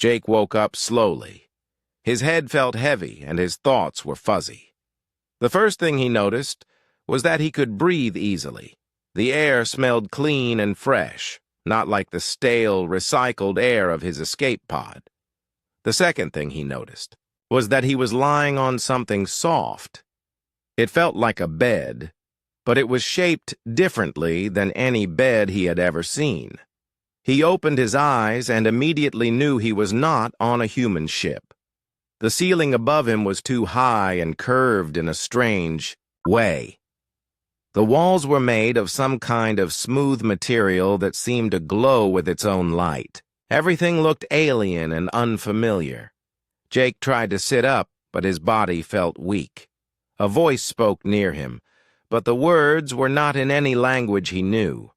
Jake woke up slowly. His head felt heavy and his thoughts were fuzzy. The first thing he noticed was that he could breathe easily. The air smelled clean and fresh, not like the stale, recycled air of his escape pod. The second thing he noticed was that he was lying on something soft. It felt like a bed, but it was shaped differently than any bed he had ever seen. He opened his eyes and immediately knew he was not on a human ship. The ceiling above him was too high and curved in a strange way. The walls were made of some kind of smooth material that seemed to glow with its own light. Everything looked alien and unfamiliar. Jake tried to sit up, but his body felt weak. A voice spoke near him, but the words were not in any language he knew.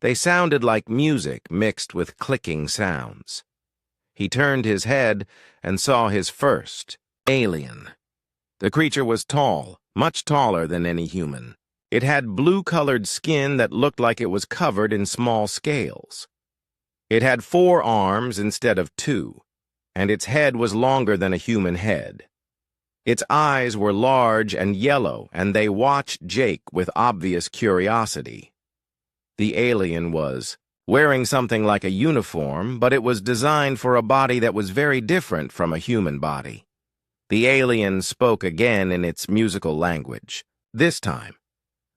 They sounded like music mixed with clicking sounds. He turned his head and saw his first alien. The creature was tall, much taller than any human. It had blue-colored skin that looked like it was covered in small scales. It had 4 arms instead of 2, and its head was longer than a human head. Its eyes were large and yellow, and they watched Jake with obvious curiosity. The alien was wearing something like a uniform, but it was designed for a body that was very different from a human body. The alien spoke again in its musical language. This time,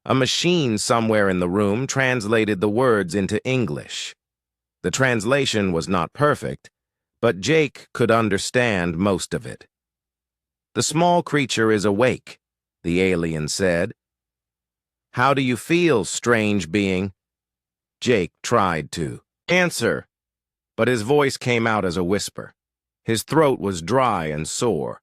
a machine somewhere in the room translated the words into English. The translation was not perfect, but Jake could understand most of it. "The small creature is awake," the alien said. "How do you feel, strange being?" Jake tried to answer, but his voice came out as a whisper. His throat was dry and sore.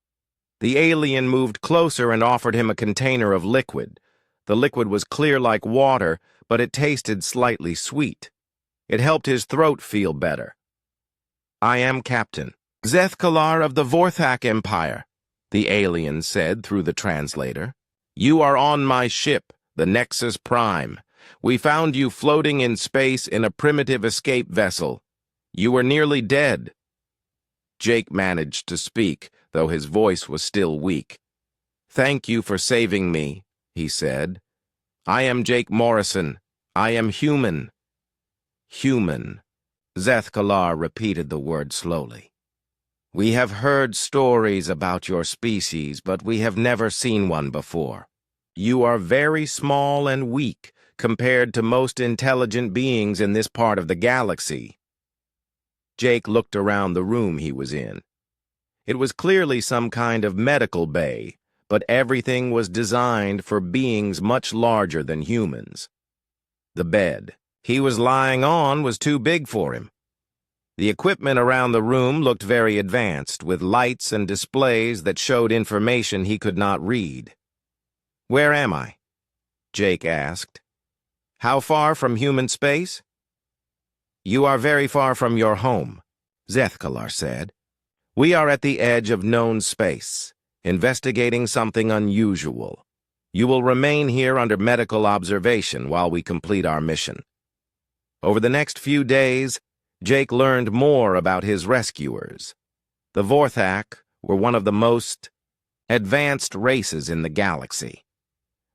The alien moved closer and offered him a container of liquid. The liquid was clear like water, but it tasted slightly sweet. It helped his throat feel better. "I am Captain Zethkalar of the Vorthak Empire," the alien said through the translator. "You are on my ship, the Nexus Prime. We found you floating in space in a primitive escape vessel. You were nearly dead." Jake managed to speak, though his voice was still weak. "Thank you for saving me," he said. "I am Jake Morrison. I am human." "Human," Zethkalar repeated the word slowly. "We have heard stories about your species, but we have never seen one before. You are very small and weak compared to most intelligent beings in this part of the galaxy." Jake looked around the room he was in. It was clearly some kind of medical bay, but everything was designed for beings much larger than humans. The bed he was lying on was too big for him. The equipment around the room looked very advanced, with lights and displays that showed information he could not read. "Where am I?" Jake asked. "How far from human space?" "You are very far from your home," Zethkalar said. "We are at the edge of known space, investigating something unusual. You will remain here under medical observation while we complete our mission." Over the next few days, Jake learned more about his rescuers. The Vorthak were one of the most advanced races in the galaxy.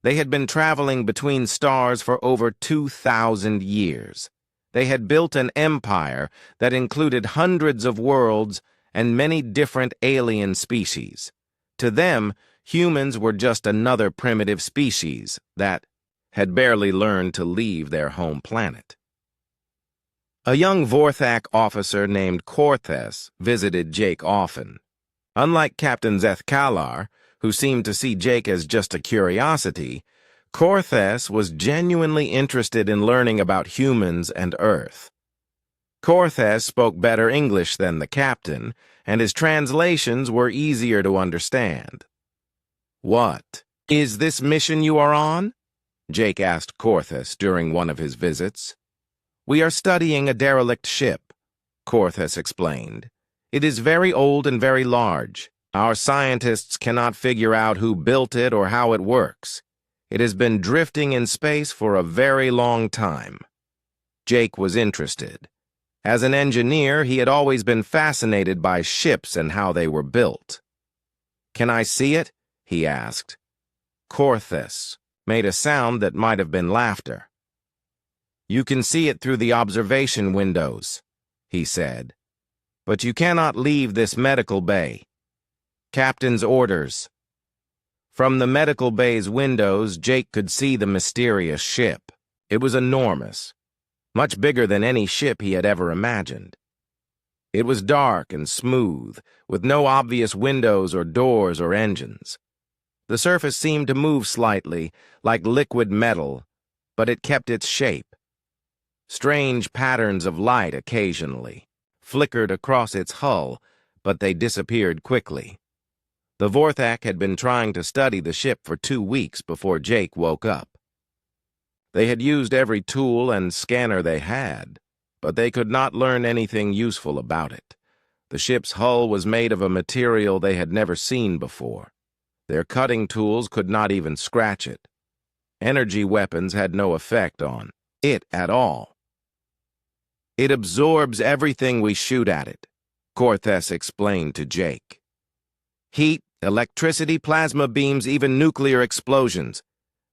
They had been traveling between stars for over 2,000 years. They had built an empire that included hundreds of worlds and many different alien species. To them, humans were just another primitive species that had barely learned to leave their home planet. A young Vorthak officer named Korthes visited Jake often. Unlike Captain Zethkalar, who seemed to see Jake as just a curiosity, Korthes was genuinely interested in learning about humans and Earth. Korthes spoke better English than the captain, and his translations were easier to understand. "What is this mission you are on?" Jake asked Korthes during one of his visits. "We are studying a derelict ship," Korthes explained. "It is very old and very large. Our scientists cannot figure out who built it or how it works. It has been drifting in space for a very long time." Jake was interested. As an engineer, he had always been fascinated by ships and how they were built. "Can I see it?" he asked. Corthus made a sound that might have been laughter. "You can see it through the observation windows," he said. "But you cannot leave this medical bay. Captain's orders." From the medical bay's windows, Jake could see the mysterious ship. It was enormous, much bigger than any ship he had ever imagined. It was dark and smooth, with no obvious windows or doors or engines. The surface seemed to move slightly, like liquid metal, but it kept its shape. Strange patterns of light occasionally flickered across its hull, but they disappeared quickly. The Vorthak had been trying to study the ship for 2 weeks before Jake woke up. They had used every tool and scanner they had, but they could not learn anything useful about it. The ship's hull was made of a material they had never seen before. Their cutting tools could not even scratch it. Energy weapons had no effect on it at all. "It absorbs everything we shoot at it," Corthus explained to Jake. "Heat, electricity, plasma beams, even nuclear explosions.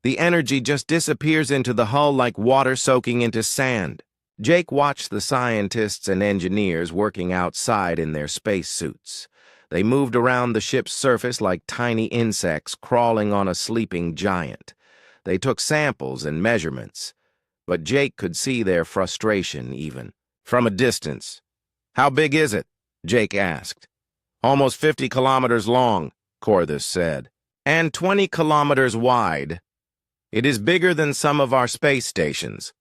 The energy just disappears into the hull like water soaking into sand." Jake watched the scientists and engineers working outside in their spacesuits. They moved around the ship's surface like tiny insects crawling on a sleeping giant. They took samples and measurements, but Jake could see their frustration even from a distance. "How big is it?" Jake asked. "Almost 50 kilometers long," Corthus said, "and 20 kilometers wide. It is bigger than some of our space stations,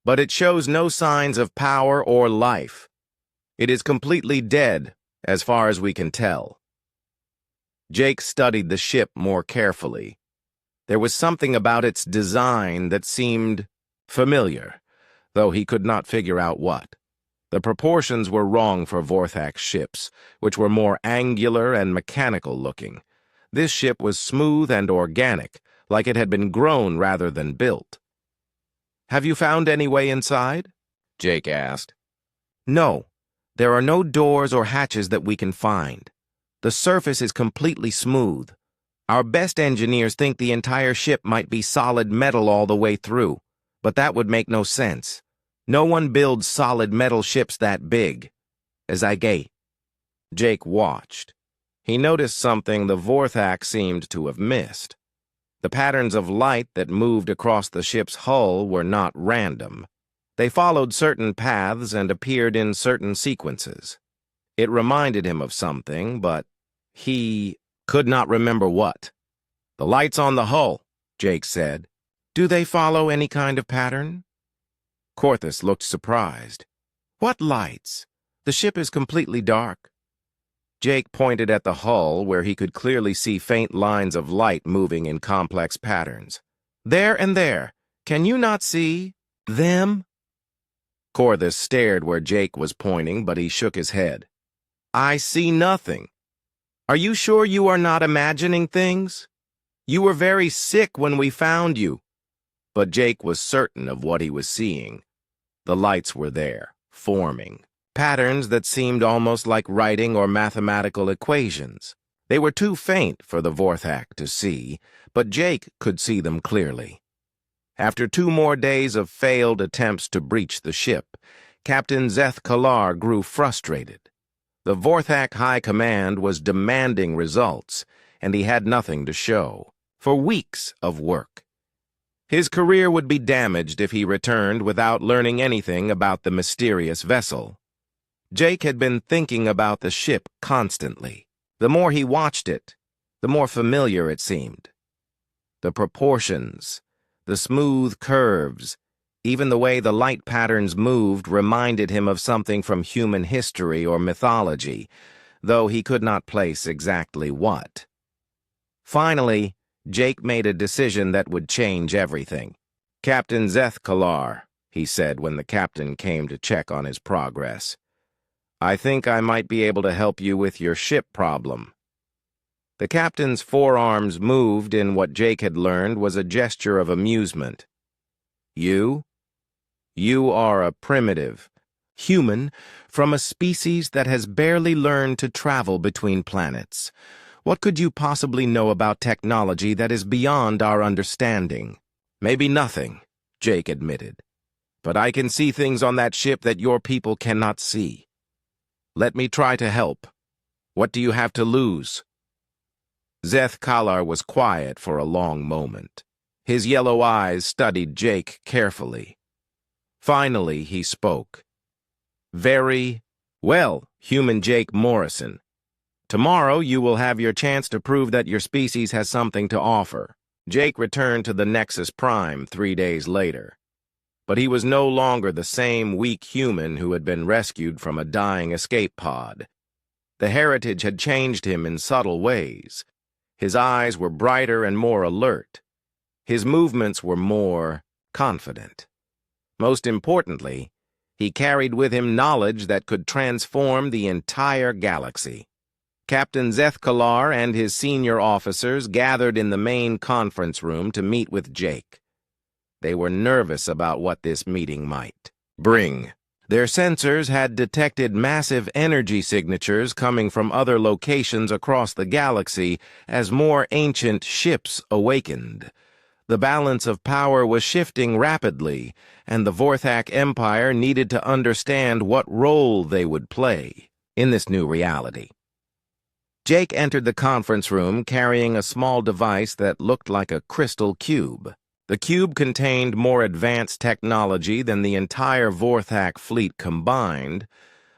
but it shows no signs of power or life. It is completely dead, as far as we can tell." Jake studied the ship more carefully. There was something about its design that seemed familiar, though he could not figure out what. The proportions were wrong for Vorthak ships, which were more angular and mechanical-looking. This ship was smooth and organic, like it had been grown rather than built. "Have you found any way inside?" Jake asked. "No. There are no doors or hatches that we can find. The surface is completely smooth. Our best engineers think the entire ship might be solid metal all the way through, but that would make no sense. No one builds solid metal ships that big." As I gate, Jake watched. He noticed something the Vorthak seemed to have missed. The patterns of light that moved across the ship's hull were not random. They followed certain paths and appeared in certain sequences. It reminded him of something, but he could not remember what. "The lights on the hull," Jake said. "Do they follow any kind of pattern?" Corthus looked surprised. "What lights? The ship is completely dark." Jake pointed at the hull, where he could clearly see faint lines of light moving in complex patterns. "There and there. Can you not see them?" Corthus stared where Jake was pointing, but he shook his head. "I see nothing. Are you sure you are not imagining things? You were very sick when we found you." But Jake was certain of what he was seeing. The lights were there, forming. Patterns that seemed almost like writing or mathematical equations. They were too faint for the Vorthak to see, but Jake could see them clearly. After 2 more days of failed attempts to breach the ship, Captain Zeth Kalar grew frustrated. The Vorthak High Command was demanding results, and he had nothing to show for weeks of work. His career would be damaged if he returned without learning anything about the mysterious vessel. Jake had been thinking about the ship constantly. The more he watched it, the more familiar it seemed. The proportions, the smooth curves, even the way the light patterns moved reminded him of something from human history or mythology, though he could not place exactly what. Finally, Jake made a decision that would change everything. "Captain Zeth Kalar," he said when the captain came to check on his progress. "I think I might be able to help you with your ship problem." The captain's forearms moved in what Jake had learned was a gesture of amusement. "You? You are a primitive. Human, from a species that has barely learned to travel between planets. What could you possibly know about technology that is beyond our understanding? Maybe nothing, Jake admitted. But I can see things on that ship that your people cannot see. Let me try to help. What do you have to lose? Zeth Kalar was quiet for a long moment. His yellow eyes studied Jake carefully. Finally, he spoke. Very well, human Jake Morrison. Tomorrow you will have your chance to prove that your species has something to offer. Jake returned to the Nexus Prime 3 days later. But he was no longer the same weak human who had been rescued from a dying escape pod. The heritage had changed him in subtle ways. His eyes were brighter and more alert. His movements were more confident. Most importantly, he carried with him knowledge that could transform the entire galaxy. Captain Zeth Kalar and his senior officers gathered in the main conference room to meet with Jake. They were nervous about what this meeting might bring. Their sensors had detected massive energy signatures coming from other locations across the galaxy as more ancient ships awakened. The balance of power was shifting rapidly, and the Vorthak Empire needed to understand what role they would play in this new reality. Jake entered the conference room carrying a small device that looked like a crystal cube. The cube contained more advanced technology than the entire Vorthak fleet combined,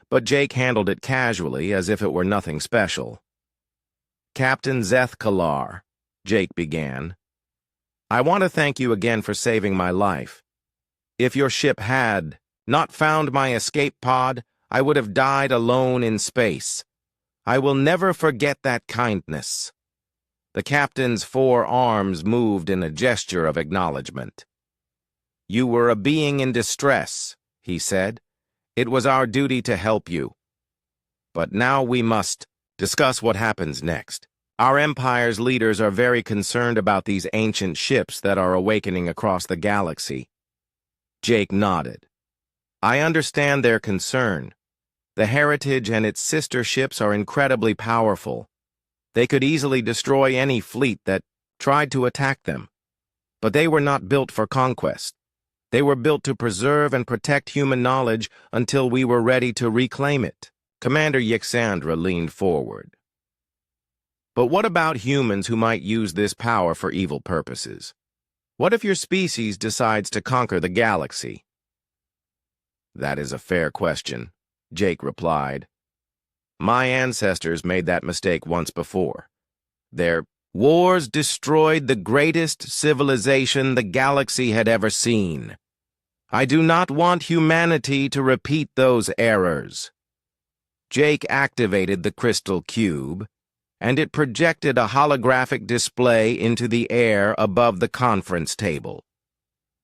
but Jake handled it casually as if it were nothing special. Captain Zeth Kalar, Jake began, I want to thank you again for saving my life. If your ship had not found my escape pod, I would have died alone in space. I will never forget that kindness. The captain's 4 arms moved in a gesture of acknowledgement. You were a being in distress, he said. It was our duty to help you. But now we must discuss what happens next. Our empire's leaders are very concerned about these ancient ships that are awakening across the galaxy. Jake nodded. I understand their concern. The Heritage and its sister ships are incredibly powerful. They could easily destroy any fleet that tried to attack them. But they were not built for conquest. They were built to preserve and protect human knowledge until we were ready to reclaim it. Commander Yixandra leaned forward. But what about humans who might use this power for evil purposes? What if your species decides to conquer the galaxy? That is a fair question, Jake replied. My ancestors made that mistake once before. Their wars destroyed the greatest civilization the galaxy had ever seen. I do not want humanity to repeat those errors. Jake activated the crystal cube, and it projected a holographic display into the air above the conference table.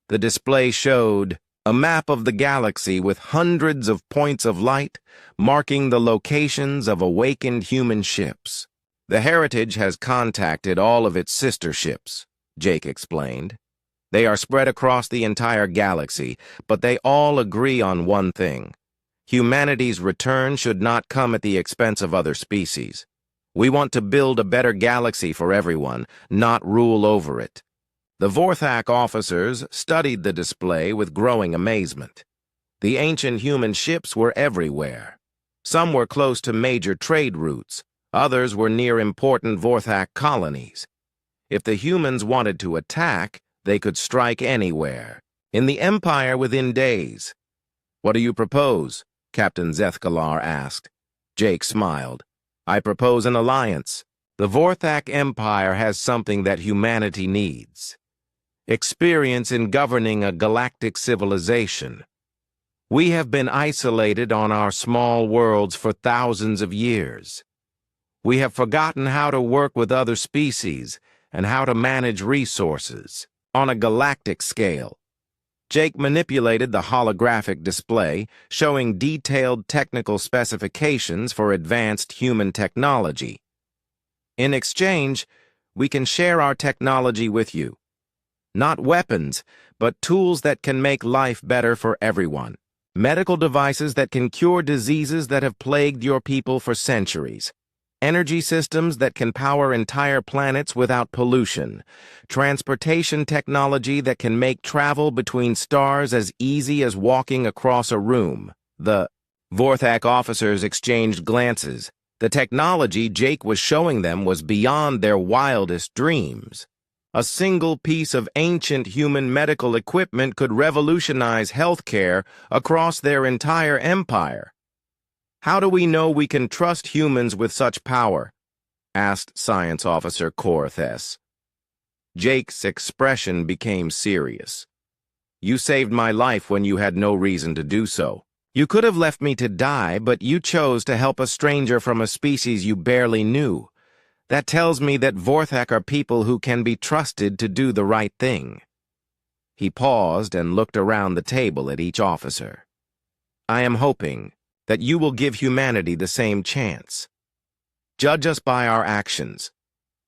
The display showed a map of the galaxy with hundreds of points of light marking the locations of awakened human ships. The Heritage has contacted all of its sister ships, Jake explained. They are spread across the entire galaxy, but they all agree on one thing. Humanity's return should not come at the expense of other species. We want to build a better galaxy for everyone, not rule over it. The Vorthak officers studied the display with growing amazement. The ancient human ships were everywhere. Some were close to major trade routes. Others were near important Vorthak colonies. If the humans wanted to attack, they could strike anywhere. In the Empire within days. What do you propose? Captain Zeth Kalar asked. Jake smiled. I propose an alliance. The Vorthak Empire has something that humanity needs. Experience in governing a galactic civilization. We have been isolated on our small worlds for thousands of years. We have forgotten how to work with other species and how to manage resources on a galactic scale. Jake manipulated the holographic display, showing detailed technical specifications for advanced human technology. In exchange, we can share our technology with you. Not weapons, but tools that can make life better for everyone. medical devices that can cure diseases that have plagued your people for centuries, energy systems that can power entire planets without pollution, transportation technology that can make travel between stars as easy as walking across a room. The Vorthak officers exchanged glances. The technology Jake was showing them was beyond their wildest dreams. A single piece of ancient human medical equipment could revolutionize healthcare across their entire empire. "How do we know we can trust humans with such power?" asked Science Officer Korthes. Jake's expression became serious. "You saved my life when you had no reason to do so. You could have left me to die, but you chose to help a stranger from a species you barely knew. That tells me that Vorthak are people who can be trusted to do the right thing." He paused and looked around the table at each officer. "I am hoping that you will give humanity the same chance. Judge us by our actions,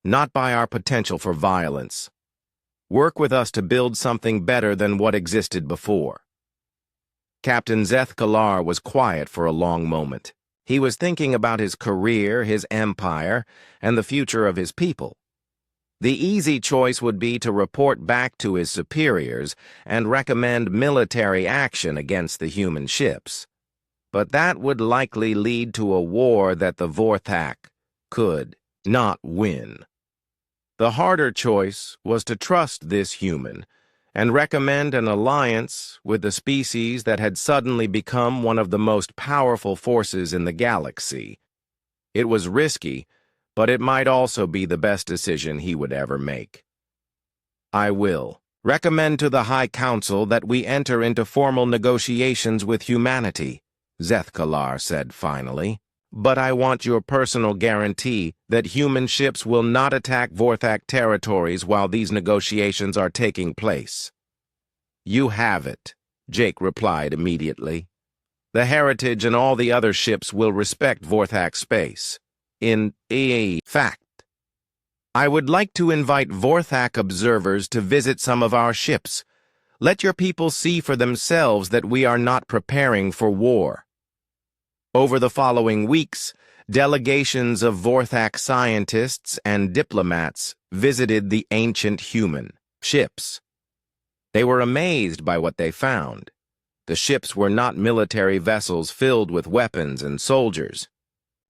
not by our potential for violence. Work with us to build something better than what existed before." Captain Zeth Kalar was quiet for a long moment. He was thinking about his career, his empire, and the future of his people. The easy choice would be to report back to his superiors and recommend military action against the human ships. But that would likely lead to a war that the Vorthak could not win. The harder choice was to trust this human and recommend an alliance with the species that had suddenly become one of the most powerful forces in the galaxy. It was risky, but it might also be the best decision he would ever make. "I will recommend to the High Council that we enter into formal negotiations with humanity," Zeth Kalar said finally. "But I want your personal guarantee that human ships will not attack Vorthak territories while these negotiations are taking place." "You have it," Jake replied immediately. "The Heritage and all the other ships will respect Vorthak space. In fact, I would like to invite Vorthak observers to visit some of our ships. Let your people see for themselves that we are not preparing for war." Over the following weeks, delegations of Vorthak scientists and diplomats visited the ancient human ships. They were amazed by what they found. The ships were not military vessels filled with weapons and soldiers.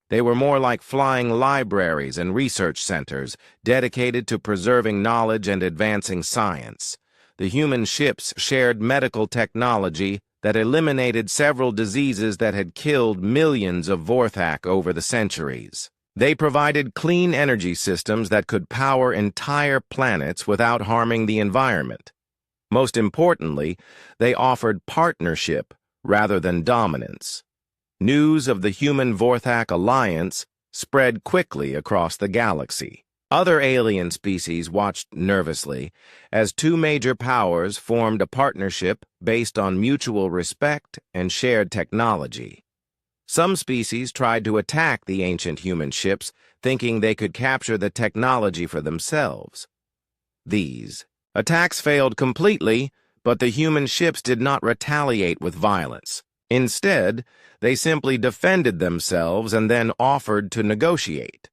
They were more like flying libraries and research centers dedicated to preserving knowledge and advancing science. The human ships shared medical technology that eliminated several diseases that had killed millions of Vorthak over the centuries. They provided clean energy systems that could power entire planets without harming the environment. Most importantly, they offered partnership rather than dominance. News of the human Vorthak alliance spread quickly across the galaxy. Other alien species watched nervously as two major powers formed a partnership based on mutual respect and shared technology. Some species tried to attack the ancient human ships, thinking they could capture the technology for themselves. These attacks failed completely, but the human ships did not retaliate with violence. Instead, they simply defended themselves and then offered to negotiate.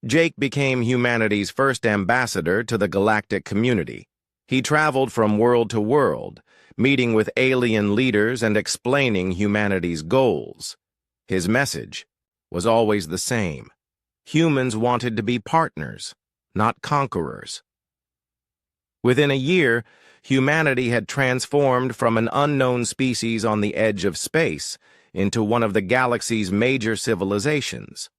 Jake became humanity's first ambassador to the galactic community. He traveled from world to world, meeting with alien leaders and explaining humanity's goals. His message was always the same. Humans wanted to be partners, not conquerors. Within a year, humanity had transformed from an unknown species on the edge of space into one of the galaxy's major civilizations.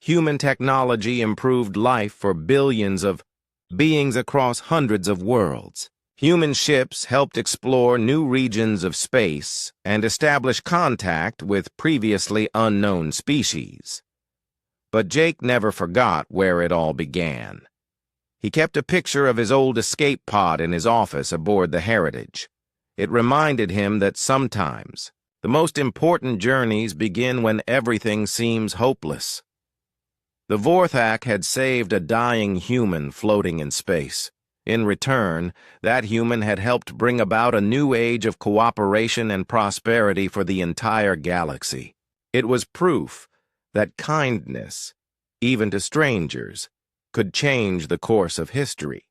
Human technology improved life for billions of beings across hundreds of worlds. Human ships helped explore new regions of space and establish contact with previously unknown species. But Jake never forgot where it all began. He kept a picture of his old escape pod in his office aboard the Heritage. It reminded him that sometimes the most important journeys begin when everything seems hopeless. The Vorthak had saved a dying human floating in space. In return, that human had helped bring about a new age of cooperation and prosperity for the entire galaxy. It was proof that kindness, even to strangers, could change the course of history.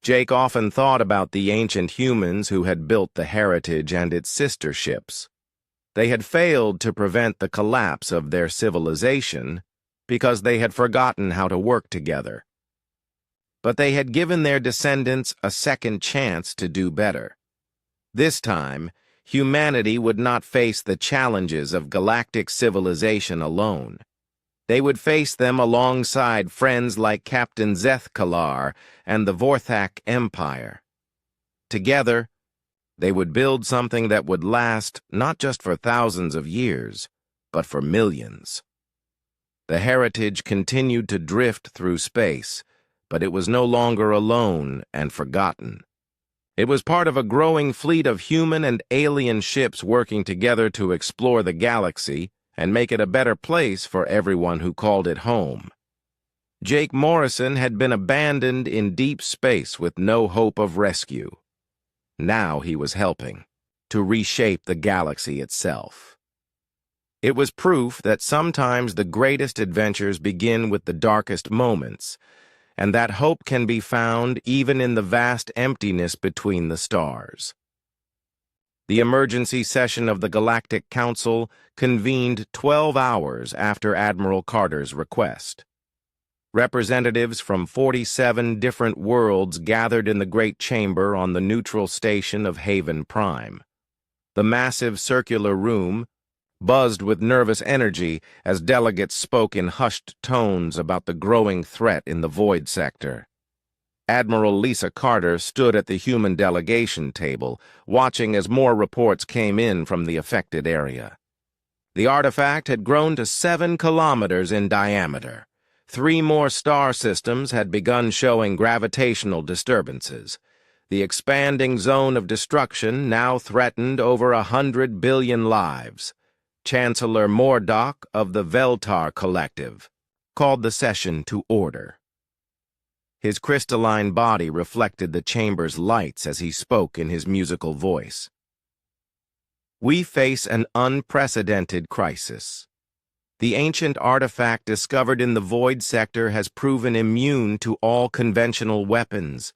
Jake often thought about the ancient humans who had built the Heritage and its sister ships. They had failed to prevent the collapse of their civilization because they had forgotten how to work together. But they had given their descendants a second chance to do better. This time, humanity would not face the challenges of galactic civilization alone. They would face them alongside friends like Captain Zeth-Kalar and the Vorthak Empire. Together, they would build something that would last not just for thousands of years, but for millions. The Heritage continued to drift through space, but it was no longer alone and forgotten. It was part of a growing fleet of human and alien ships working together to explore the galaxy and make it a better place for everyone who called it home. Jake Morrison had been abandoned in deep space with no hope of rescue. Now he was helping to reshape the galaxy itself. It was proof that sometimes the greatest adventures begin with the darkest moments, and that hope can be found even in the vast emptiness between the stars. The emergency session of the Galactic Council convened 12 hours after Admiral Carter's request. Representatives from 47 different worlds gathered in the Great Chamber on the neutral station of Haven Prime. The massive circular room buzzed with nervous energy as delegates spoke in hushed tones about the growing threat in the Void sector. Admiral Lisa Carter stood at the human delegation table, watching as more reports came in from the affected area. The artifact had grown to 7 kilometers in diameter. 3 more star systems had begun showing gravitational disturbances. The expanding zone of destruction now threatened over 100 billion lives. Chancellor Mordock of the Veltar Collective called the session to order. His crystalline body reflected the chamber's lights as he spoke in his musical voice. We face an unprecedented crisis. The ancient artifact discovered in the Void sector has proven immune to all conventional weapons.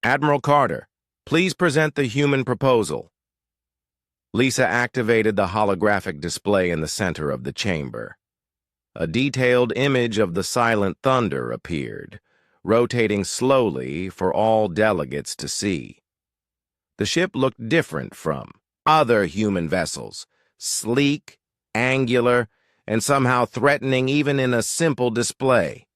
Admiral Carter, please present the human proposal. Lisa activated the holographic display in the center of the chamber. A detailed image of the Silent Thunder appeared, rotating slowly for all delegates to see. The ship looked different from other human vessels, sleek, angular, and somehow threatening even in a simple display.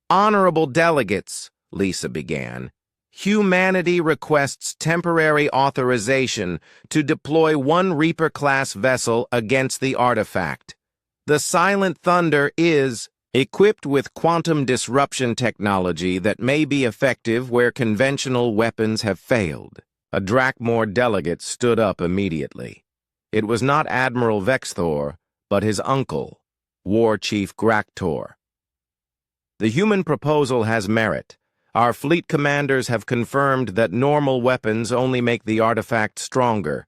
Honorable delegates, Lisa began, humanity requests temporary authorization to deploy 1 Reaper-class vessel against the artifact. The Silent Thunder is equipped with quantum disruption technology that may be effective where conventional weapons have failed. A Drakmor delegate stood up immediately. It was not Admiral Vexthor, but his uncle, War Chief Graktor. The human proposal has merit. Our fleet commanders have confirmed that normal weapons only make the artifact stronger.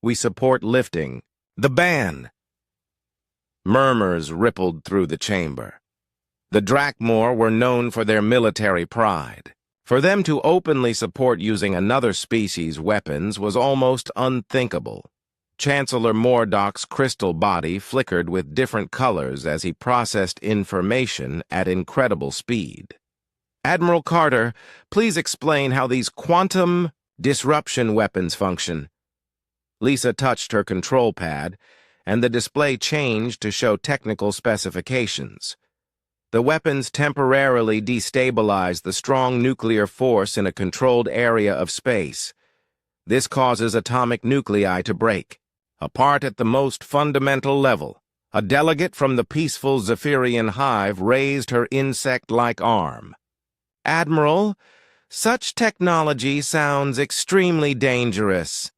We support lifting the ban. Murmurs rippled through the chamber. The Drakmor were known for their military pride. For them to openly support using another species' weapons was almost unthinkable. Chancellor Mordock's crystal body flickered with different colors as he processed information at incredible speed. Admiral Carter, please explain how these quantum disruption weapons function. Lisa touched her control pad, and the display changed to show technical specifications. The weapons temporarily destabilize the strong nuclear force in a controlled area of space. This causes atomic nuclei to break. Apart at the most fundamental level, a delegate from the peaceful Zephyrian hive raised her insect-like arm. Admiral, such technology sounds extremely dangerous.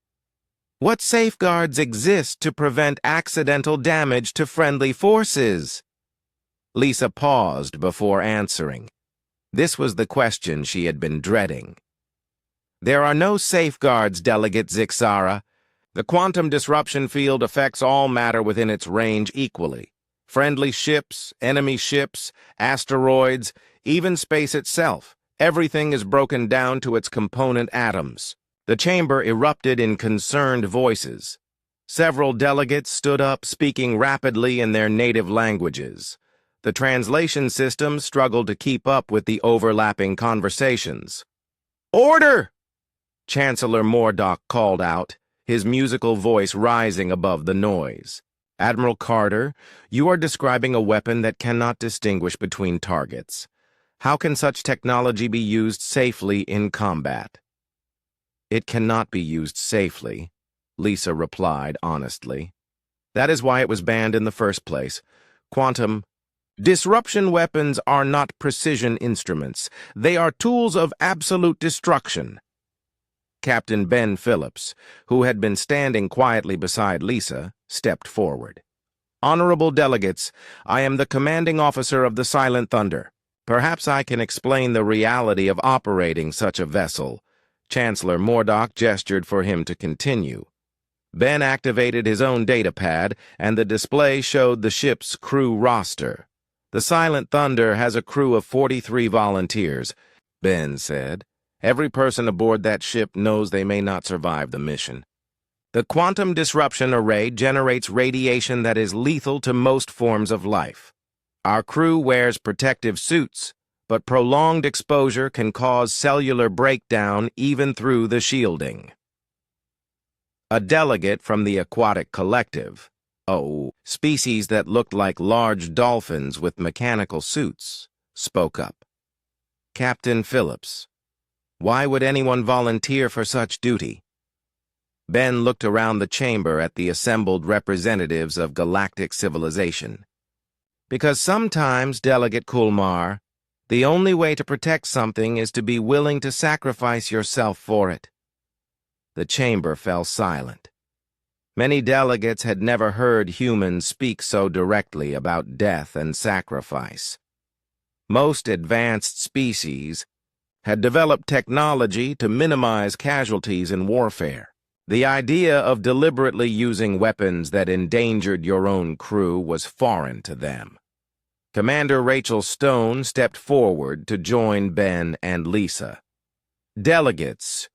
What safeguards exist to prevent accidental damage to friendly forces? Lisa paused before answering. This was the question she had been dreading. There are no safeguards, Delegate Zixara. The quantum disruption field affects all matter within its range equally. Friendly ships, enemy ships, asteroids, even space itself. Everything is broken down to its component atoms. The chamber erupted in concerned voices. Several delegates stood up, speaking rapidly in their native languages. The translation system struggled to keep up with the overlapping conversations. "Order!" Chancellor Mordock called out, his musical voice rising above the noise. "Admiral Carter, you are describing a weapon that cannot distinguish between targets. How can such technology be used safely in combat?" "It cannot be used safely," Lisa replied honestly. "That is why it was banned in the first place. Quantum disruption weapons are not precision instruments. They are tools of absolute destruction." Captain Ben Phillips, who had been standing quietly beside Lisa, stepped forward. "Honorable delegates, I am the commanding officer of the Silent Thunder. Perhaps I can explain the reality of operating such a vessel." Chancellor Mordock gestured for him to continue. Ben activated his own datapad, and the display showed the ship's crew roster. "The Silent Thunder has a crew of 43 volunteers," Ben said. "Every person aboard that ship knows they may not survive the mission. The quantum disruption array generates radiation that is lethal to most forms of life. Our crew wears protective suits, but prolonged exposure can cause cellular breakdown even through the shielding." A delegate from the aquatic collective, species that looked like large dolphins with mechanical suits, spoke up. "Captain Phillips, why would anyone volunteer for such duty?" Ben looked around the chamber at the assembled representatives of galactic civilization. "Because sometimes, Delegate Kulmar, the only way to protect something is to be willing to sacrifice yourself for it." The chamber fell silent. Many delegates had never heard humans speak so directly about death and sacrifice. Most advanced species had developed technology to minimize casualties in warfare. The idea of deliberately using weapons that endangered your own crew was foreign to them. Commander Rachel Stone stepped forward to join Ben and Lisa. "Delegates,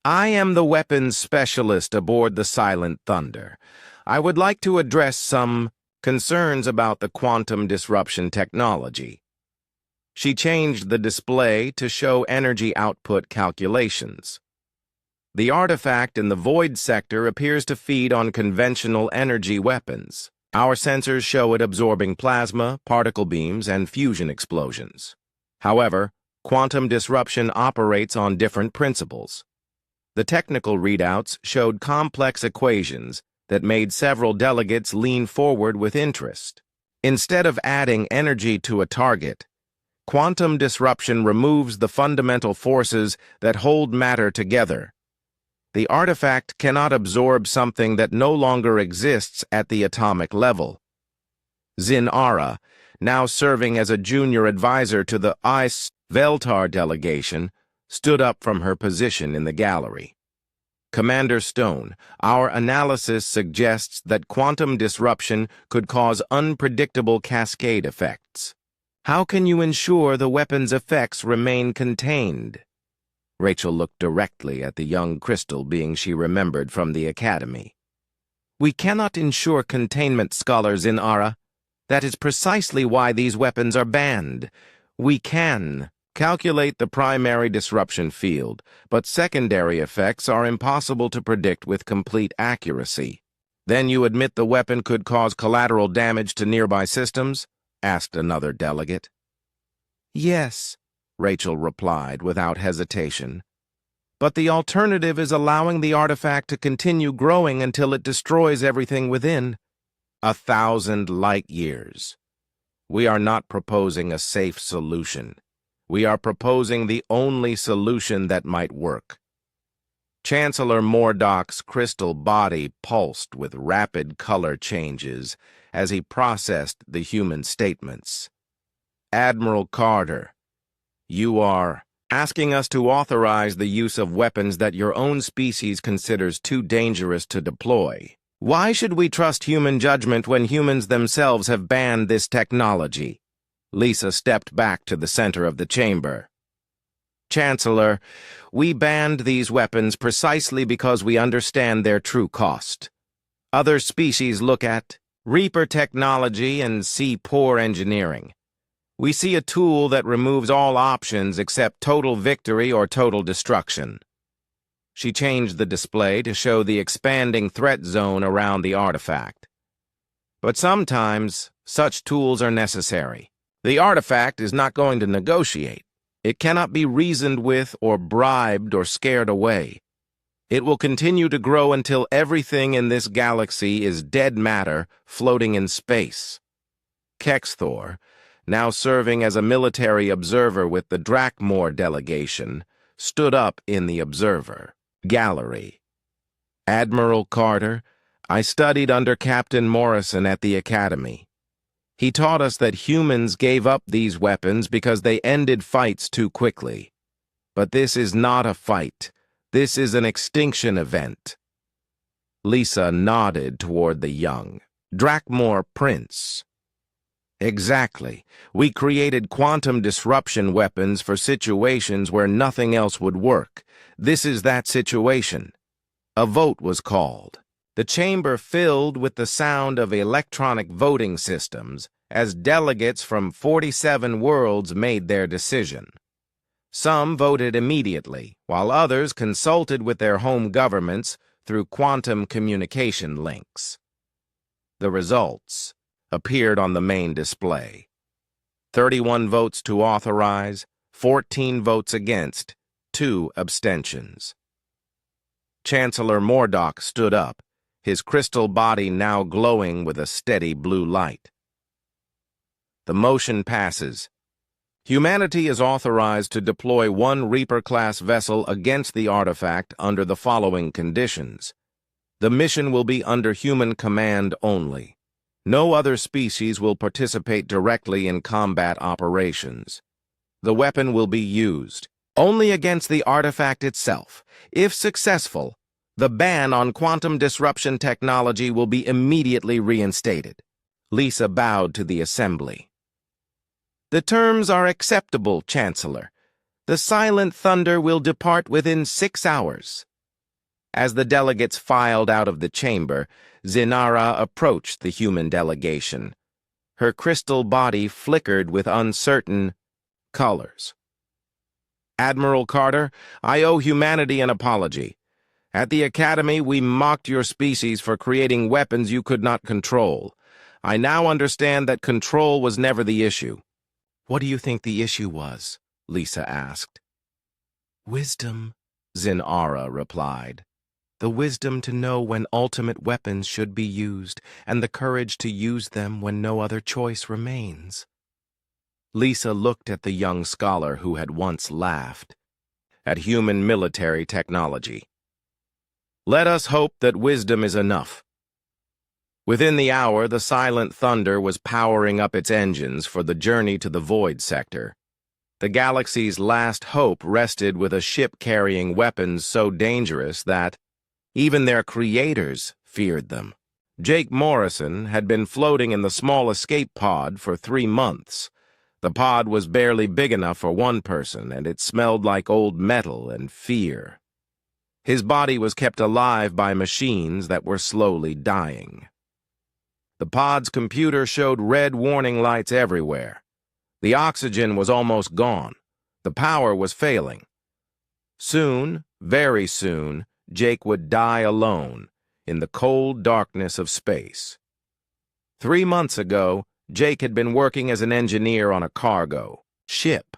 I am the weapons specialist aboard the Silent Thunder. I would like to address some concerns about the quantum disruption technology." She changed the display to show energy output calculations. "The artifact in the void sector appears to feed on conventional energy weapons. Our sensors show it absorbing plasma, particle beams, and fusion explosions. However, quantum disruption operates on different principles. The technical readouts showed complex equations that made several delegates lean forward with interest. Instead of adding energy to a target, quantum disruption removes the fundamental forces that hold matter together. The artifact cannot absorb something that no longer exists at the atomic level." Zinara, now serving as a junior advisor to the ICE Veltar delegation, stood up from her position in the gallery. "Commander Stone, our analysis suggests that quantum disruption could cause unpredictable cascade effects. How can you ensure the weapon's effects remain contained?" Rachel looked directly at the young crystal being she remembered from the academy. "We cannot ensure containment, Scholar Zinara. That is precisely why these weapons are banned. We can calculate the primary disruption field, but secondary effects are impossible to predict with complete accuracy." "Then you admit the weapon could cause collateral damage to nearby systems?" asked another delegate. "Yes," Rachel replied without hesitation. "But the alternative is allowing the artifact to continue growing until it destroys everything within. 1,000 light years. We are not proposing a safe solution. We are proposing the only solution that might work." Chancellor Mordock's crystal body pulsed with rapid color changes as he processed the human statements. "Admiral Carter, You are asking us to authorize the use of weapons that your own species considers too dangerous to deploy. Why should we trust human judgment when humans themselves have banned this technology? Lisa stepped back to the center of the chamber. Chancellor, we banned these weapons precisely because we understand their true cost. Other species look at Reaper technology and see poor engineering. We see a tool that removes all options except total victory or total destruction. She changed the display to show the expanding threat zone around the artifact. But sometimes, such tools are necessary. The artifact is not going to negotiate. It cannot be reasoned with or bribed or scared away. It will continue to grow until everything in this galaxy is dead matter floating in space. Kexthor, now serving as a military observer with the Drakmor delegation, stood up in the observer gallery. Admiral Carter, I studied under Captain Morrison at the Academy. He taught us that humans gave up these weapons because they ended fights too quickly. But this is not a fight. This is an extinction event. Lisa nodded toward the young Drakmor prince. Exactly. We created quantum disruption weapons for situations where nothing else would work. This is that situation. A vote was called. The chamber filled with the sound of electronic voting systems as delegates from 47 worlds made their decision. Some voted immediately, while others consulted with their home governments through quantum communication links. The results appeared on the main display. 31 votes to authorize, 14 votes against, 2 abstentions. Chancellor Mordock stood up, his crystal body now glowing with a steady blue light. The motion passes. Humanity is authorized to deploy one Reaper-class vessel against the artifact under the following conditions. The mission will be under human command only. No other species will participate directly in combat operations. The weapon will be used only against the artifact itself. If successful, the ban on quantum disruption technology will be immediately reinstated. Lisa bowed to the assembly. The terms are acceptable, Chancellor. The Silent Thunder will depart within 6 hours. As the delegates filed out of the chamber, Zinara approached the human delegation. Her crystal body flickered with uncertain colors. Admiral Carter, I owe humanity an apology. At the Academy, we mocked your species for creating weapons you could not control. I now understand that control was never the issue. What do you think the issue was? Lisa asked. Wisdom, Zinara replied. The wisdom to know when ultimate weapons should be used, and the courage to use them when no other choice remains. Lisa looked at the young scholar who had once laughed at human military technology. Let us hope that wisdom is enough. Within the hour, the Silent Thunder was powering up its engines for the journey to the Void Sector. The galaxy's last hope rested with a ship carrying weapons so dangerous that even their creators feared them. Jake Morrison had been floating in the small escape pod for 3 months. The pod was barely big enough for one person, and it smelled like old metal and fear. His body was kept alive by machines that were slowly dying. The pod's computer showed red warning lights everywhere. The oxygen was almost gone. The power was failing. Soon, very soon, Jake would die alone in the cold darkness of space. 3 months ago, Jake had been working as an engineer on a cargo ship.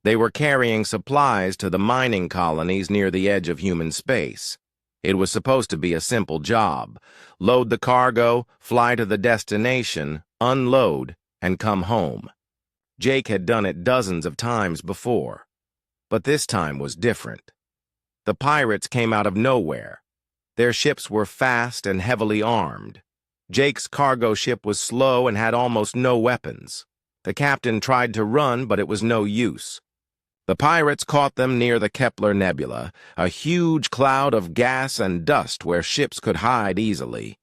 They were carrying supplies to the mining colonies near the edge of human space. It was supposed to be a simple job. Load the cargo, fly to the destination, unload, and come home. Jake had done it dozens of times before. But this time was different. The pirates came out of nowhere. Their ships were fast and heavily armed. Jake's cargo ship was slow and had almost no weapons. The captain tried to run, but it was no use. The pirates caught them near the Kepler Nebula, a huge cloud of gas and dust where ships could hide easily.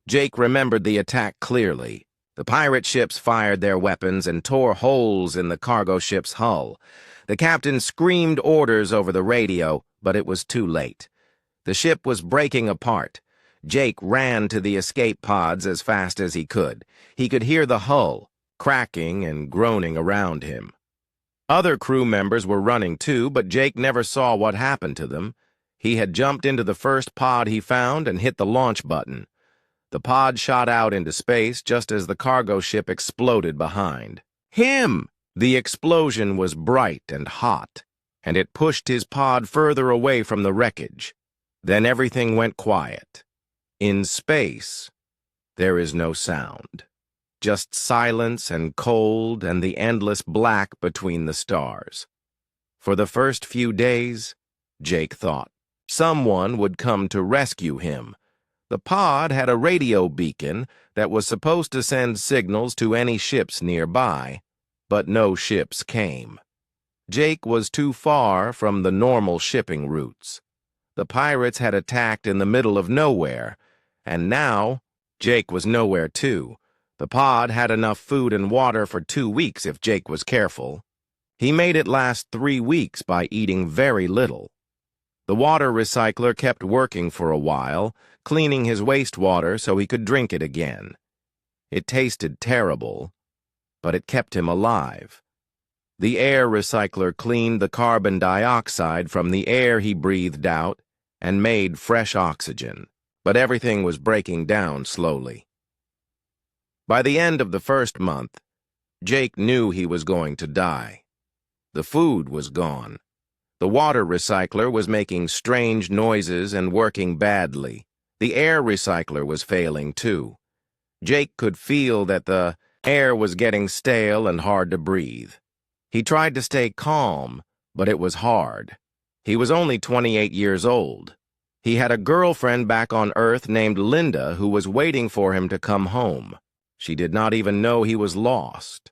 Jake remembered the attack clearly. The pirate ships fired their weapons and tore holes in the cargo ship's hull. The captain screamed orders over the radio, but it was too late. The ship was breaking apart. Jake ran to the escape pods as fast as he could. He could hear the hull, cracking and groaning around him. Other crew members were running too, but Jake never saw what happened to them. He had jumped into the first pod he found and hit the launch button. The pod shot out into space just as the cargo ship exploded behind. Him! The explosion was bright and hot, and it pushed his pod further away from the wreckage. Then everything went quiet. In space, there is no sound. Just silence and cold and the endless black between the stars. For the first few days, Jake thought, someone would come to rescue him. The pod had a radio beacon that was supposed to send signals to any ships nearby, but no ships came. Jake was too far from the normal shipping routes. The pirates had attacked in the middle of nowhere, and now Jake was nowhere too. The pod had enough food and water for 2 weeks if Jake was careful. He made it last 3 weeks by eating very little. The water recycler kept working for a while, cleaning his wastewater so he could drink it again. It tasted terrible, but it kept him alive. The air recycler cleaned the carbon dioxide from the air he breathed out and made fresh oxygen, but everything was breaking down slowly. By the end of the first month, Jake knew he was going to die. The food was gone. The water recycler was making strange noises and working badly. The air recycler was failing too. Jake could feel that the air was getting stale and hard to breathe. He tried to stay calm, but it was hard. He was only 28 years old. He had a girlfriend back on Earth named Linda who was waiting for him to come home. She did not even know he was lost.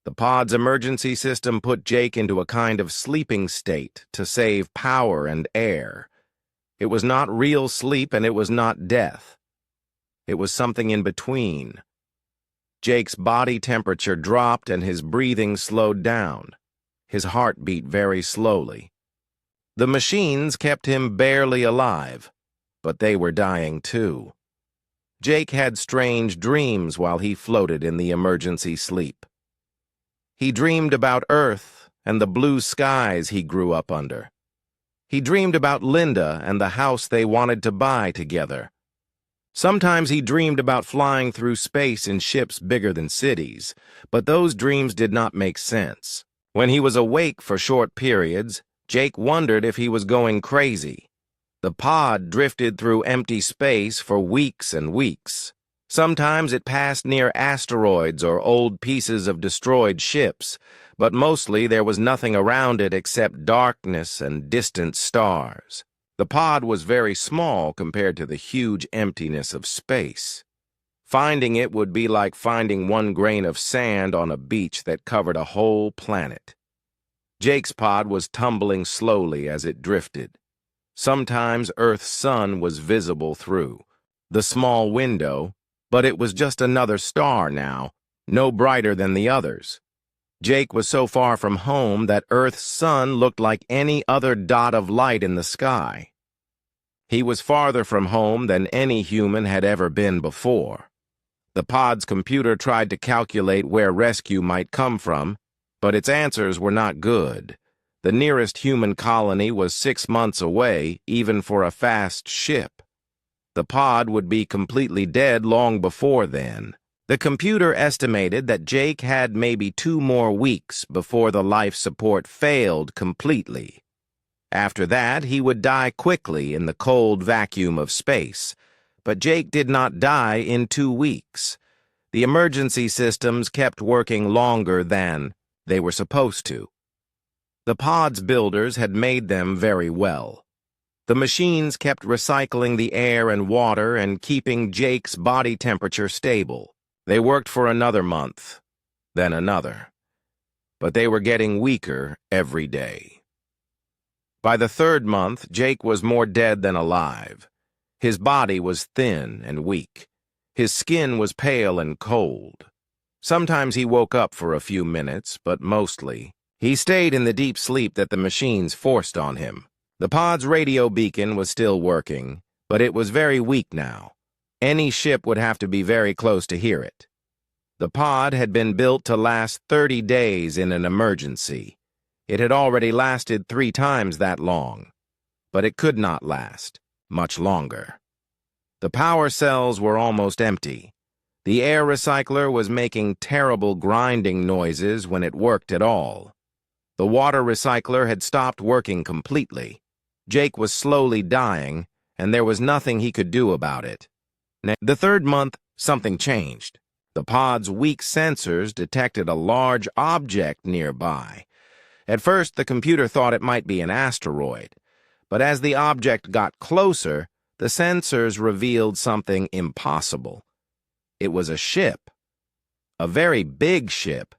The pod's emergency system put Jake into a kind of sleeping state to save power and air. It was not real sleep and it was not death. It was something in between. Jake's body temperature dropped and his breathing slowed down. His heart beat very slowly. The machines kept him barely alive, but they were dying too. Jake had strange dreams while he floated in the emergency sleep. He dreamed about Earth and the blue skies he grew up under. He dreamed about Linda and the house they wanted to buy together. Sometimes he dreamed about flying through space in ships bigger than cities, but those dreams did not make sense. When he was awake for short periods, Jake wondered if he was going crazy. The pod drifted through empty space for weeks and weeks. Sometimes it passed near asteroids or old pieces of destroyed ships, but mostly there was nothing around it except darkness and distant stars. The pod was very small compared to the huge emptiness of space. Finding it would be like finding one grain of sand on a beach that covered a whole planet. Jake's pod was tumbling slowly as it drifted. Sometimes Earth's sun was visible through the small window, but it was just another star now, no brighter than the others. Jake was so far from home that Earth's sun looked like any other dot of light in the sky. He was farther from home than any human had ever been before. The pod's computer tried to calculate where rescue might come from, but its answers were not good. The nearest human colony was 6 months away, even for a fast ship. The pod would be completely dead long before then. The computer estimated that Jake had maybe 2 more weeks before the life support failed completely. After that, he would die quickly in the cold vacuum of space. But Jake did not die in 2 weeks. The emergency systems kept working longer than they were supposed to. The pod's builders had made them very well. The machines kept recycling the air and water and keeping Jake's body temperature stable. They worked for another month, then another. but they were getting weaker every day. By the third month, Jake was more dead than alive. His body was thin and weak. His skin was pale and cold. Sometimes he woke up for a few minutes, but mostly he stayed in the deep sleep that the machines forced on him. The pod's radio beacon was still working, but it was very weak now. Any ship would have to be very close to hear it. The pod had been built to last 30 days in an emergency. It had already lasted 3 times that long, but it could not last much longer. The power cells were almost empty. The air recycler was making terrible grinding noises when it worked at all. The water recycler had stopped working completely. Jake was slowly dying, and there was nothing he could do about it. The third month, something changed. The pod's weak sensors detected a large object nearby. At first, the computer thought it might be an asteroid, but as the object got closer, the sensors revealed something impossible. It was a ship. A very big ship,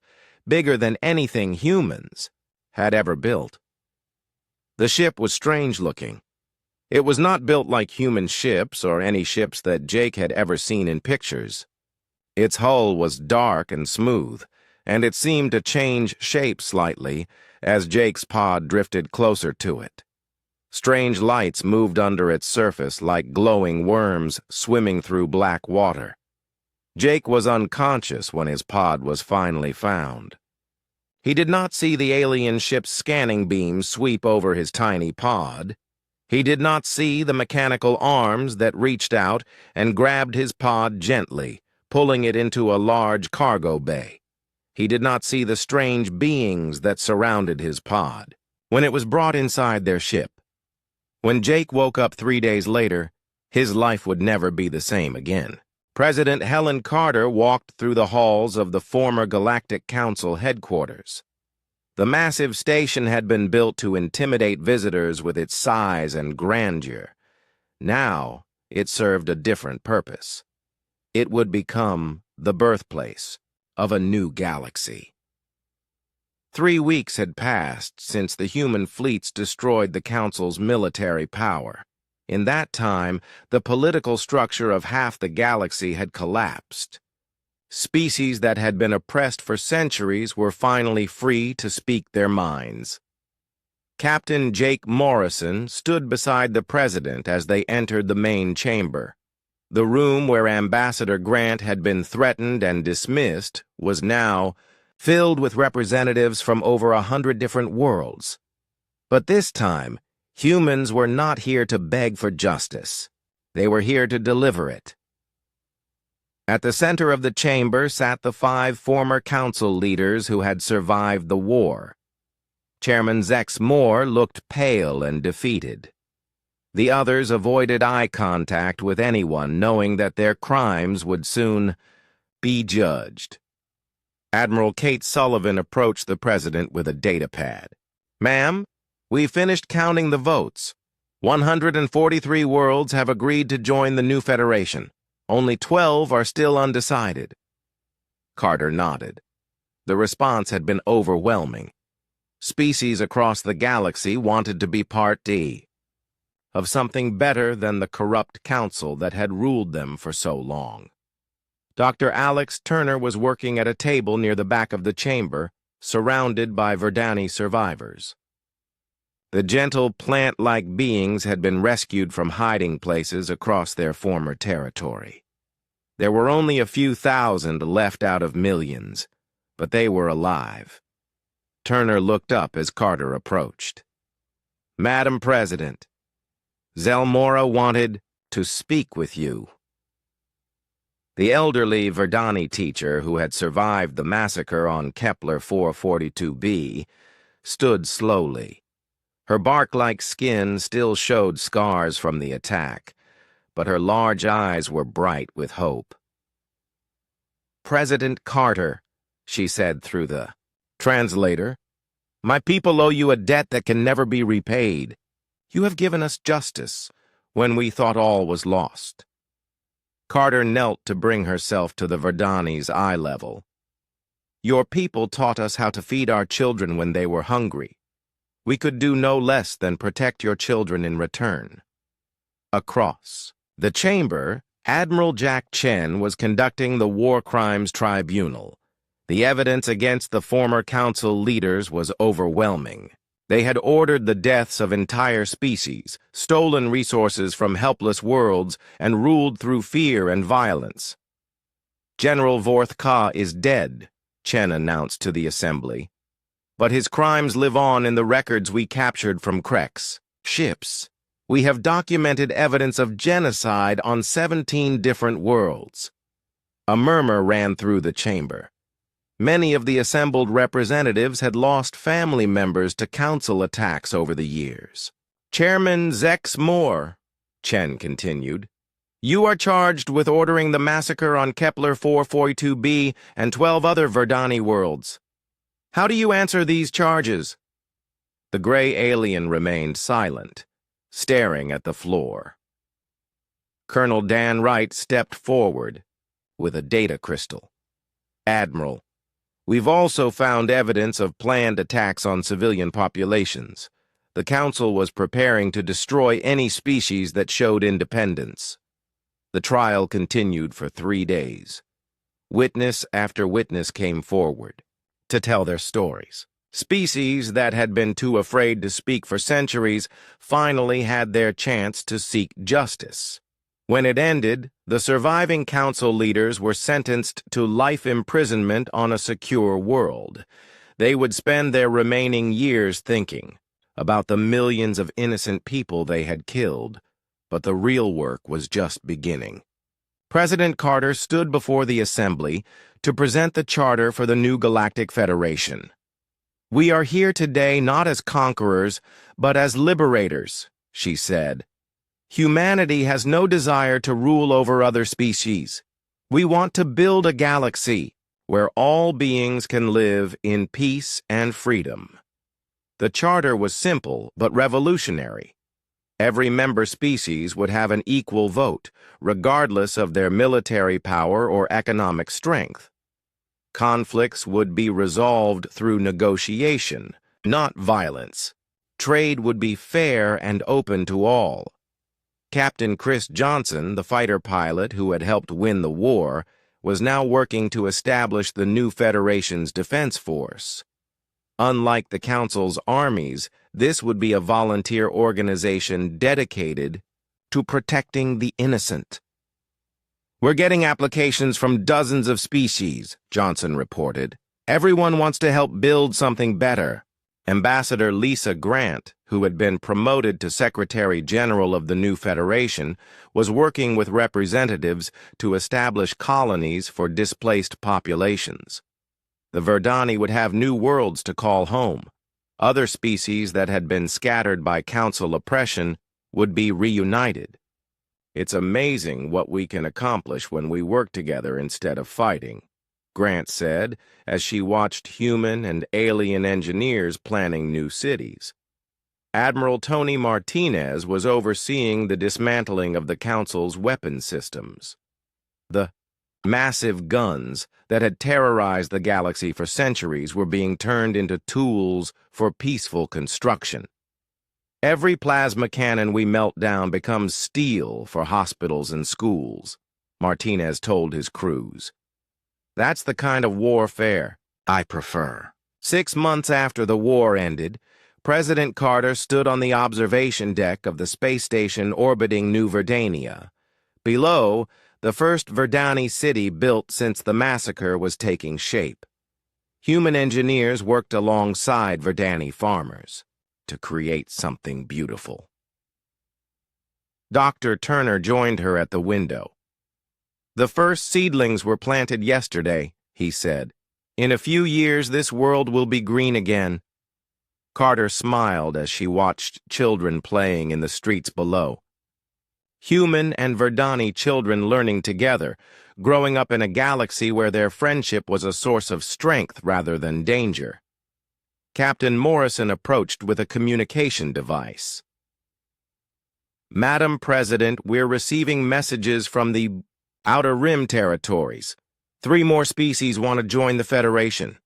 bigger than anything humans had ever built. The ship was strange-looking. It was not built like human ships or any ships that Jake had ever seen in pictures. Its hull was dark and smooth, and it seemed to change shape slightly as Jake's pod drifted closer to it. Strange lights moved under its surface like glowing worms swimming through black water. Jake was unconscious when his pod was finally found. He did not see the alien ship's scanning beams sweep over his tiny pod. He did not see the mechanical arms that reached out and grabbed his pod gently, pulling it into a large cargo bay. He did not see the strange beings that surrounded his pod when it was brought inside their ship. When Jake woke up 3 days later, his life would never be the same again. President Helen Carter walked through the halls of the former Galactic Council headquarters. The massive station had been built to intimidate visitors with its size and grandeur. Now, it served a different purpose. It would become the birthplace of a new galaxy. 3 weeks had passed since the human fleets destroyed the Council's military power. In that time, the political structure of half the galaxy had collapsed. Species that had been oppressed for centuries were finally free to speak their minds. Captain Jake Morrison stood beside the president as they entered the main chamber. The room where Ambassador Grant had been threatened and dismissed was now filled with representatives from over 100 different worlds. But this time, humans were not here to beg for justice. They were here to deliver it. At the center of the chamber sat the 5 former council leaders who had survived the war. Chairman Zex Moore looked pale and defeated. The others avoided eye contact with anyone, knowing that their crimes would soon be judged. Admiral Kate Sullivan approached the president with a datapad. "Ma'am, we finished counting the votes. 143 worlds have agreed to join the new federation. Only 12 are still undecided." Carter nodded. The response had been overwhelming. Species across the galaxy wanted to be part of something better than the corrupt council that had ruled them for so long. Dr. Alex Turner was working at a table near the back of the chamber, surrounded by Verdani survivors. The gentle plant-like beings had been rescued from hiding places across their former territory. There were only a few thousand left out of millions, but they were alive. Turner looked up as Carter approached. "Madam President, Zelmora wanted to speak with you." The elderly Verdani teacher who had survived the massacre on Kepler 442b stood slowly. Her bark-like skin still showed scars from the attack, but her large eyes were bright with hope. "President Carter," she said through the translator, "my people owe you a debt that can never be repaid. You have given us justice when we thought all was lost." Carter knelt to bring herself to the Verdani's eye level. Your people taught us how to feed our children when they were hungry. We could do no less than protect your children in return. Across the chamber, Admiral Jack Chen was conducting the War Crimes Tribunal. The evidence against the former council leaders was overwhelming. They had ordered the deaths of entire species, stolen resources from helpless worlds, and ruled through fear and violence. General Vorth Ka is dead, Chen announced to the assembly. But his crimes live on in the records we captured from Krex ships. We have documented evidence of genocide on 17 different worlds. A murmur ran through the chamber. Many of the assembled representatives had lost family members to council attacks over the years. Chairman Zex Moore, Chen continued, you are charged with ordering the massacre on Kepler 442b and 12 other Verdani worlds. How do you answer these charges? The gray alien remained silent, staring at the floor. Colonel Dan Wright stepped forward with a data crystal. Admiral, we've also found evidence of planned attacks on civilian populations. The Council was preparing to destroy any species that showed independence. The trial continued for 3 days. Witness after witness came forward to tell their stories. Species that had been too afraid to speak for centuries finally had their chance to seek justice. When it ended, the surviving council leaders were sentenced to life imprisonment on a secure world. They would spend their remaining years thinking about the millions of innocent people they had killed, but the real work was just beginning. President Carter stood before the assembly to present the charter for the new Galactic Federation. We are here today not as conquerors, but as liberators, she said. Humanity has no desire to rule over other species. We want to build a galaxy where all beings can live in peace and freedom. The charter was simple but revolutionary. Every member species would have an equal vote, regardless of their military power or economic strength. Conflicts would be resolved through negotiation, not violence. Trade would be fair and open to all. Captain Chris Johnson, the fighter pilot who had helped win the war, was now working to establish the new Federation's defense force. Unlike the Council's armies, this would be a volunteer organization dedicated to protecting the innocent. We're getting applications from dozens of species, Johnson reported. Everyone wants to help build something better. Ambassador Lisa Grant, who had been promoted to Secretary General of the new Federation, was working with representatives to establish colonies for displaced populations. The Verdani would have new worlds to call home. Other species that had been scattered by Council oppression would be reunited. It's amazing what we can accomplish when we work together instead of fighting, Grant said as she watched human and alien engineers planning new cities. Admiral Tony Martinez was overseeing the dismantling of the Council's weapon systems. The massive guns that had terrorized the galaxy for centuries were being turned into tools for peaceful construction. Every plasma cannon we melt down becomes steel for hospitals and schools, Martinez told his crews. That's the kind of warfare I prefer. 6 months after the war ended, President Carter stood on the observation deck of the space station orbiting New Verdania. Below, the first Verdani city built since the massacre was taking shape. Human engineers worked alongside Verdani farmers to create something beautiful. Dr. Turner joined her at the window. The first seedlings were planted yesterday, he said. In a few years, this world will be green again. Carter smiled as she watched children playing in the streets below. Human and Verdani children learning together, growing up in a galaxy where their friendship was a source of strength rather than danger. Captain Morrison approached with a communication device. Madam President, we're receiving messages from the Outer Rim territories. 3 more species want to join the Federation.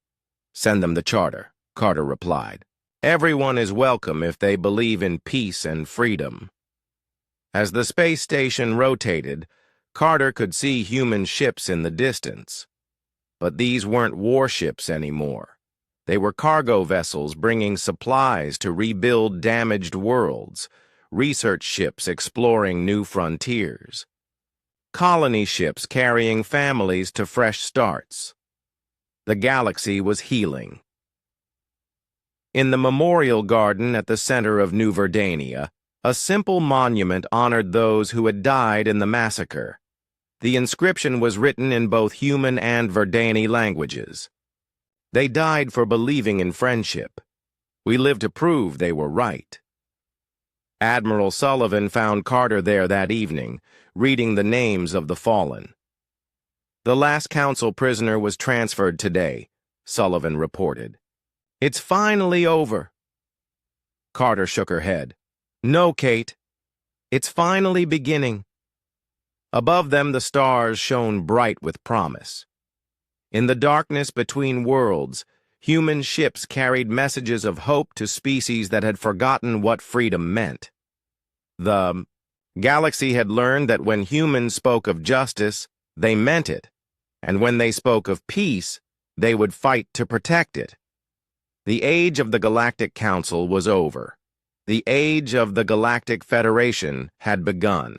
Send them the charter, Carter replied. Everyone is welcome if they believe in peace and freedom. As the space station rotated, Carter could see human ships in the distance. But these weren't warships anymore. They were cargo vessels bringing supplies to rebuild damaged worlds, research ships exploring new frontiers, colony ships carrying families to fresh starts. The galaxy was healing. In the memorial garden at the center of New Verdania, a simple monument honored those who had died in the massacre. The inscription was written in both human and Verdani languages. They died for believing in friendship. We live to prove they were right. Admiral Sullivan found Carter there that evening, reading the names of the fallen. The last council prisoner was transferred today, Sullivan reported. It's finally over. Carter shook her head. No, Kate. It's finally beginning. Above them, the stars shone bright with promise. In the darkness between worlds, human ships carried messages of hope to species that had forgotten what freedom meant. The galaxy had learned that when humans spoke of justice, they meant it, and when they spoke of peace, they would fight to protect it. The age of the Galactic Council was over. The age of the Galactic Federation had begun.